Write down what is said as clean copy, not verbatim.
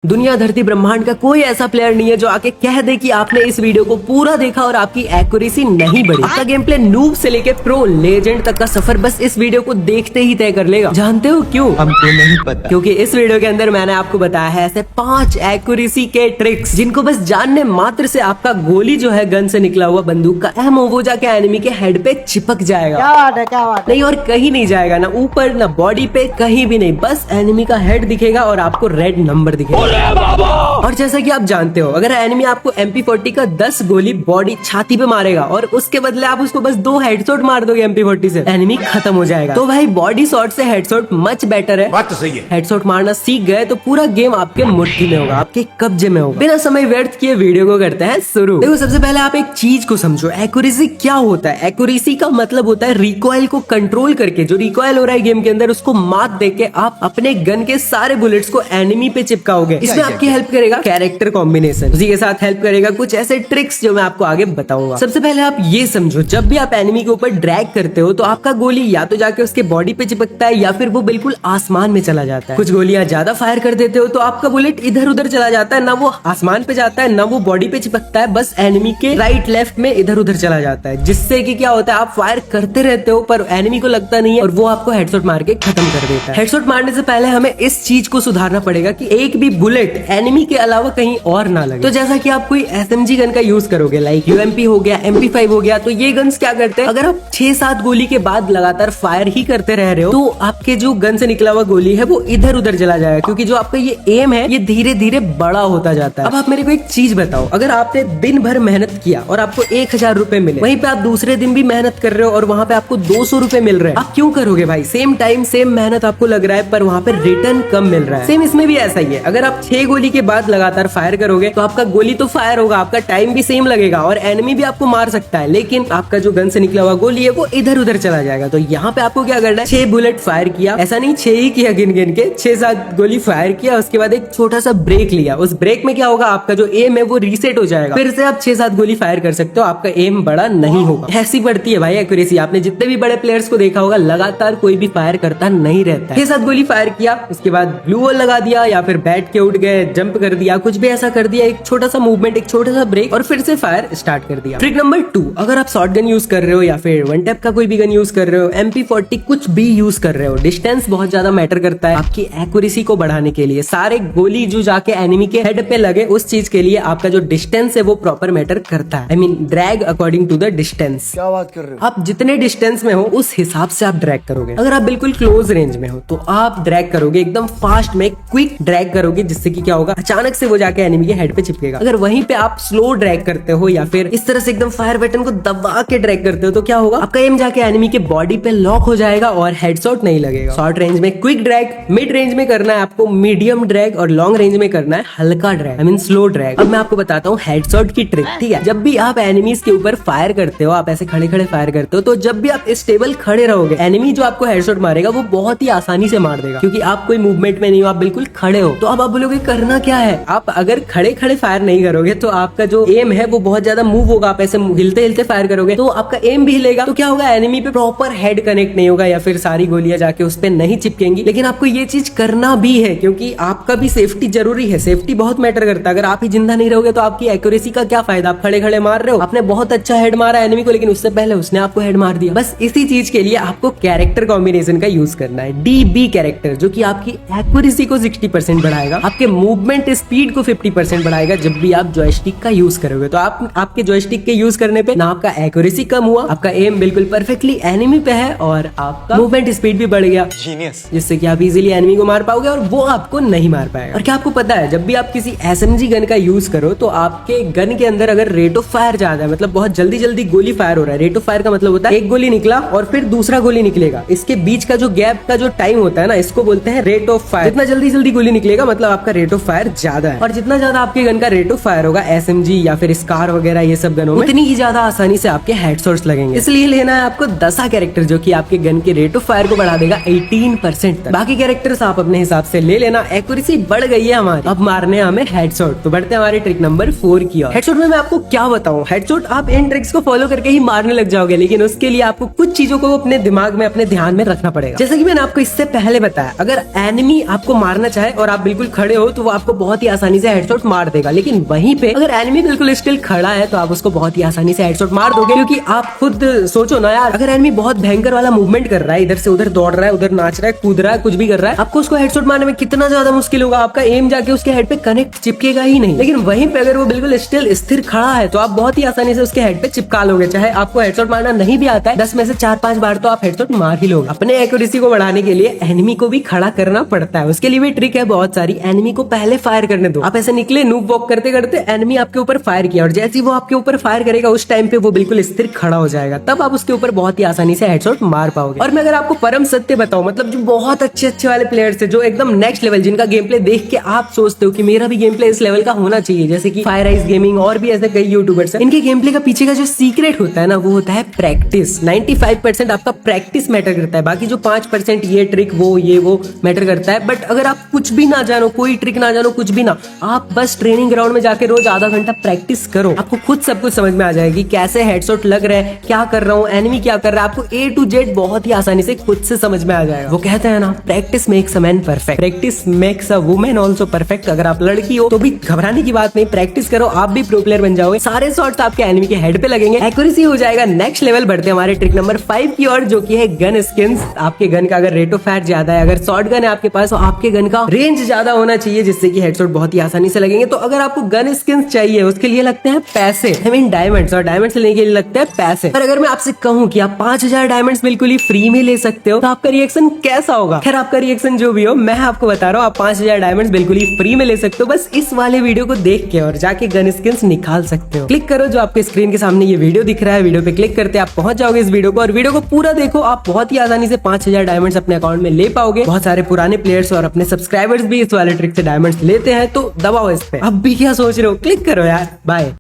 दुनिया धरती ब्रह्मांड का कोई ऐसा प्लेयर नहीं है जो आके कह दे कि आपने इस वीडियो को पूरा देखा और आपकी एक्यूरेसी नहीं बढ़ी। आपका गेम प्ले नूब से लेके प्रो लेजेंड तक का सफर बस इस वीडियो को देखते ही तय कर लेगा। जानते हो क्यों? हमको नहीं पता, क्योंकि इस वीडियो के अंदर मैंने आपको बताया है ऐसे 5 एक्यूरेसी के ट्रिक्स जिनको बस जानने मात्र से आपका गोली जो है गन से निकला हुआ बंदूक का एमो वो जाके एनिमी के हेड पे चिपक जाएगा। क्या बात है, क्या बात है। नहीं और कहीं नहीं जाएगा, ना ऊपर ना बॉडी पे, कहीं भी नहीं, बस एनिमी का हेड दिखेगा और आपको रेड नंबर दिखेगा। और जैसा कि आप जानते हो, अगर एनिमी आपको MP40 का 10 गोली बॉडी छाती पे मारेगा और उसके बदले आप उसको बस 2 हेडशॉट मार दोगे MP40 से, एनिमी खत्म हो जाएगा। तो भाई बॉडी शॉट से हेडशॉट मच बेटर है। बात तो सही है। हेडशॉट मारना सीख गए तो पूरा गेम आपके मुट्ठी में होगा, आपके कब्जे में होगा। बिना समय व्यर्थ किए वीडियो को करते हैं शुरू। देखो सबसे पहले आप एक चीज को समझो, एक्यूरेसी क्या होता है। एक्यूरेसी का मतलब होता है रिकॉइल को कंट्रोल करके जो रिकॉइल हो रहा है गेम के अंदर उसको मात देके आप अपने गन के सारे बुलेट्स को एनिमी पे चिपकाओगे। इसमें आपकी हेल्प करेगा कैरेक्टर कॉम्बिनेशन, उसी के साथ हेल्प करेगा कुछ ऐसे ट्रिक्स जो मैं आपको आगे बताऊंगा। सबसे पहले आप ये समझो, जब भी आप एनिमी के ऊपर ड्रैग करते हो तो आपका गोली या तो जाके उसके बॉडी पे चिपकता है या फिर वो बिल्कुल आसमान में चला जाता है। कुछ गोलियां ज्यादा फायर कर देते हो तो आपका बुलेट इधर उधर चला जाता है, ना वो आसमान पे जाता है ना वो बॉडी पे चिपकता है, बस एनिमी के राइट लेफ्ट में इधर उधर चला जाता है। जिससे कि क्या होता है, आप फायर करते रहते हो पर एनिमी को लगता नहीं है और वो आपको हेडशॉट मार के खत्म कर देता है। हेडशॉट मारने से पहले हमें इस चीज को सुधारना पड़ेगा कि एक भी बुलेट एनिमी के अलावा कहीं और ना लगे। तो जैसा कि आप कोई SMG गन का यूज करोगे, लाइक UMP हो गया, MP5 हो गया, तो ये गन्स क्या करते हैं, अगर आप 6-7 गोली के बाद लगातार फायर ही करते रह रहे हो तो आपके जो गन से निकला हुआ गोली है वो इधर उधर चला जाएगा, क्योंकि जो आपका ये एम है ये धीरे धीरे बड़ा होता जाता है। अब आप मेरे को एक चीज बताओ, अगर आपने दिन भर मेहनत किया और आपको 1000 रुपए मिले, वहीं पे आप दूसरे दिन भी मेहनत कर रहे हो और वहाँ पे आपको 200 रुपए मिल रहे हैं, आप क्यों करोगे भाई? सेम टाइम सेम मेहनत आपको लग रहा है पर वहाँ पे रिटर्न कम मिल रहा है। सेम इसमें भी ऐसा ही है, अगर आप 6 गोली के बाद लगातार फायर करोगे तो आपका गोली तो फायर होगा, आपका टाइम भी सेम लगेगा और एनिमी भी आपको मार सकता है, लेकिन आपका जो गन से निकला हुआ गोली है वो इधर उधर चला जाएगा। तो यहाँ पे आपको क्या करना है, 6 बुलेट फायर किया, ऐसा नहीं 6 ही किया, गिन गिन के 6-7 गोली फायर किया, उसके बाद एक छोटा सा ब्रेक लिया। उस ब्रेक में क्या होगा, आपका जो एम है वो रीसेट हो जाएगा, फिर से आप 6-7 गोली फायर कर सकते हो, आपका एम बड़ा नहीं होगा। ऐसी बढ़ती है भाई एक्यूरेसी। आपने जितने भी बड़े प्लेयर्स को देखा होगा, लगातार कोई भी फायर करता नहीं रहता है। 6-7 गोली फायर किया, उसके बाद ब्लू वॉल लगा दिया या फिर बैठ के उठ गए, जंप कर दिया, कुछ भी ऐसा कर दिया, एक छोटा सा मूवमेंट, एक छोटा सा ब्रेक और फिर से फायर स्टार्ट कर दिया। ट्रिक नंबर 2, अगर आप शॉर्ट गन यूज कर रहे हो या फिर वन टैप का कोई भी गन यूज कर रहे हो, MP40 कुछ भी यूज कर रहे हो, डिस्टेंस बहुत ज्यादा मैटर करता है आपकी एक्यूरेसी को बढ़ाने के लिए। सारे गोली जो जाके एनिमी के हेड पे लगे उस चीज के लिए आपका जो डिस्टेंस है वो प्रॉपर मैटर करता है। I mean drag according to the distance. क्या बात कर रहे हो? आप जितने डिस्टेंस में हो उस हिसाब से आप ड्रैग करोगे। अगर आप बिल्कुल क्लोज रेंज में हो तो आप ड्रैग करोगे एकदम फास्ट में, क्विक ड्रैग करोगे, जिससे कि क्या होगा, अचानक से वो जाके एनिमी के हेड पे चिपकेगा। अगर वहीं पे आप स्लो ड्रैग करते हो या फिर इस तरह से एकदम फायर बटन को दबा के ड्रैग करते हो तो क्या होगा, आपका एम जाके एनिमी के बॉडी पे लॉक हो जाएगा और हेडशॉट नहीं लगेगा। शॉर्ट रेंज में क्विक ड्रैग, मिड रेंज में करना है आपको मीडियम ड्रैग और लॉन्ग रेंज में करना है हल्का drag, I mean slow drag. अब मैं आपको बताता हूँ हेडशॉट की ट्रिक, ठीक है? जब भी आप एनिमीज के ऊपर फायर करते हो, आप ऐसे खड़े खड़े फायर करते हो, तो जब भी आप स्टेबल खड़े रहोगे, एनिमी जो आपको हेडशॉट मारेगा वो बहुत ही आसानी से मार देगा, क्योंकि आप कोई मूवमेंट में नहीं हो, आप बिल्कुल खड़े हो। तो अब आप बोलोगे करना क्या है? आप अगर खड़े खड़े फायर नहीं करोगे तो आपका जो एम है वो बहुत ज्यादा मूव होगा, आप ऐसे हिलते हिलते फायर करोगे तो आपका एम भी हिलेगा, तो क्या होगा, एनिमी पे प्रॉपर हेड कनेक्ट नहीं होगा या फिर सारी गोलियां जाके उस पे नहीं चिपकेंगी। लेकिन आपको ये चीज करना भी है क्योंकि आपका भी सेफ्टी जरूरी है, सेफ्टी बहुत मैटर करता है। अगर आप ही जिंदा नहीं रहोगे तो आपकी एक्यूरेसी का क्या फायदा? आप खड़े खड़े मार रहे हो, आपने बहुत अच्छा हेड मारा एनिमी को, लेकिन उससे पहले उसने आपको हेड मार दिया। बस इसी चीज के लिए आपको कैरेक्टर कॉम्बिनेशन का यूज करना है, DB कैरेक्टर, जो कि आपकी एक्यूरेसी को 60% बढ़ाएगा, आपके मूवमेंट स्पीड को 50% बढ़ाएगा जब भी आप जॉयस्टिक का यूज करोगे। तो आपके जॉयस्टिक के यूज करने पे ना आपका एक्यूरेसी कम हुआ, आपका एम बिल्कुल परफेक्टली एनिमी पे है और आपका मूवमेंट स्पीड भी बढ़ गया, जीनियस, जिससे कि आप इजीली एनिमी को मार पाओगे और वो आपको नहीं मार पाएगा। और क्या आपको पता है, जब भी आप किसी SMG गन का यूज करो तो आपके गन के अंदर अगर रेट ऑफ फायर ज्यादा है, मतलब बहुत जल्दी जल्दी गोली फायर हो रहा है, रेट ऑफ फायर का मतलब होता है एक गोली निकला और फिर दूसरा गोली निकलेगा, इसके बीच का जो गैप का जो टाइम होता है ना, इसको बोलते हैं रेट ऑफ फायर। जितना जल्दी जल्दी गोली निकलेगा मतलब आपका रेट ऑफ फायर ज्यादा है, और जितना ज्यादा आपके गन का रेट ऑफ फायर होगा SMG या फिर स्कार वगैरह ये सब गनों में, उतनी ही ज्यादा आसानी से आपके हेडशॉट्स लगेंगे। इसलिए लेना है आपको दसा कैरेक्टर जो कि आपके गन के रेट ऑफ फायर को बढ़ा देगा 18% तक। बाकी कैरेक्टर्स आप अपने हिसाब से ले लेना। एक्यूरेसी बढ़ गई है हमारी, अब मारने हमें हेडशॉट। तो बढ़ते हमारे ट्रिक नंबर 4 की ओर। हेडशॉट में मैं आपको क्या बताऊं, हेडशॉट आप इन ट्रिक्स को फॉलो करके ही मारने लग जाओगे, लेकिन उसके लिए आपको कुछ चीजों को अपने दिमाग में, अपने ध्यान में रखना पड़ेगा। जैसे कि मैंने आपको इससे पहले बताया, अगर एनिमी आपको मारना चाहे और आप बिल्कुल खड़े खड़े हो तो वो आपको बहुत ही आसानी से हेडशॉट मार देगा, लेकिन वहीं पे अगर एनिमी बिल्कुल स्टिल खड़ा है तो आप उसको बहुत ही आसानी से हेडशॉट मार दोगे। क्योंकि आप खुद सोचो ना यार, अगर एनिमी बहुत भयंकर वाला मूवमेंट कर रहा है, इधर से उधर दौड़ रहा है, उधर नाच रहा है, कूद रहा है, कुछ भी कर रहा है, आपको उसको हेडशॉट मारने में कितना ज्यादा मुश्किल होगा, आपका एम जाके उसके हेड पे कनेक्ट चिपकेगा ही नहीं। लेकिन वहीं पे अगर वो बिल्कुल स्टिल स्थिर खड़ा है तो आप बहुत ही आसानी से उसके हेड पे चिपका लोगे। चाहे आपको हेडशॉट मारना नहीं भी आता है, 10 में से 4-5 बार तो आप हेडशॉट मार ही लोगे। अपने एक्यूरेसी को बढ़ाने के लिए एनिमी को भी खड़ा करना पड़ता है, उसके लिए भी ट्रिक है बहुत सारी। एनिमी को पहले फायर करने दो, आप ऐसे निकले नूब वॉक करते करते, एनिमी आपके ऊपर फायर किया और जैसे ही वो आपके ऊपर फायर करेगा उस टाइम पे वो बिल्कुल स्थिर खड़ा हो जाएगा, तब आप उसके ऊपर बहुत ही आसानी से हेडशॉट मार पाओगे। और मैं अगर आपको परम सत्य बताऊं, मतलब जो बहुत अच्छे वाले प्लेयर्स है, जो एकदम नेक्स्ट लेवल, जिनका गेम प्ले देख के आप सोचते हो कि मेरा भी गेम प्ले इस लेवल का होना चाहिए, जैसे कि फायर आइज गेमिंग और भी ऐसे कई यूट्यूबर्स हैं, इनके गेम प्ले का पीछे का जो सीक्रेट होता है ना, वो होता है प्रैक्टिस। 95% आपका प्रैक्टिस मैटर करता है, बाकी जो 5% ये ट्रिक वो मैटर करता है। बट अगर आप कुछ भी ना जानो, कोई ट्रिक ना जानो, कुछ भी ना, आप बस ट्रेनिंग ग्राउंड में जाके रोज आधा घंटा प्रैक्टिस करो, आपको खुद सब कुछ समझ में आ जाएगी, कैसे हेडशॉट लग रहा है, क्या कर रहा हूँ, एनिमी क्या कर रहा है, आपको A to Z बहुत ही आसानी से खुद से समझ में आ जाएगा। वो कहते हैं ना, practice makes a man perfect, practice makes a women also perfect. अगर आप लड़की हो तो भी घबराने की बात नहीं, प्रैक्टिस करो, आप भी प्रो प्लेयर बन जाओगे, सारे शॉट्स आपके एनिमी के हेड पे लगेंगे, एक्यूरेसी हो जाएगा नेक्स्ट लेवल। बढ़ते हैं हमारे ट्रिक नंबर 5 की ओर, जो की है गन स्किन्स। आपके गन का अगर रेट ऑफ फायर ज्यादा है, अगर शॉर्ट गन है आपके पास, तो आपके गन का रेंज ज्यादा होना चाहिए, जिससे कि हेडशॉट बहुत ही आसानी से लगेंगे। तो अगर आपको गन स्किन्स चाहिए, उसके लिए लगते हैं पैसे, आई मीन डायमंड्स, और डायमंड्स लेने के लिए लगते हैं पैसे। पर अगर मैं आपसे कहूं कि आप 5000 डायमंड्स बिल्कुल ही फ्री में ले सकते हो, तो आपका रिएक्शन कैसा होगा? खैर, आपका रिएक्शन जो भी हो, मैं आपको बता रहा हूँ, आप 5000 डायमंड्स बिल्कुल ही फ्री में ले सकते हो, बस इस वाले वीडियो को देख के, और जाके गन स्किन्स निकाल सकते हो। क्लिक करो, जो आपके स्क्रीन के सामने ये वीडियो दिख रहा है, वीडियो पे क्लिक करते आप पहुंच जाओगे इस वीडियो को, और वीडियो को पूरा देखो, आप बहुत ही आसानी से 5000 डायमंड्स अपने अकाउंट में ले पाओगे। बहुत सारे पुराने प्लेयर्स और अपने सब्सक्राइबर्स भी इस वाले ट्रिक से डायमंड्स लेते हैं, तो दबाओ इस पे। अब भी क्या सोच रहे हो, क्लिक करो यार, बाय।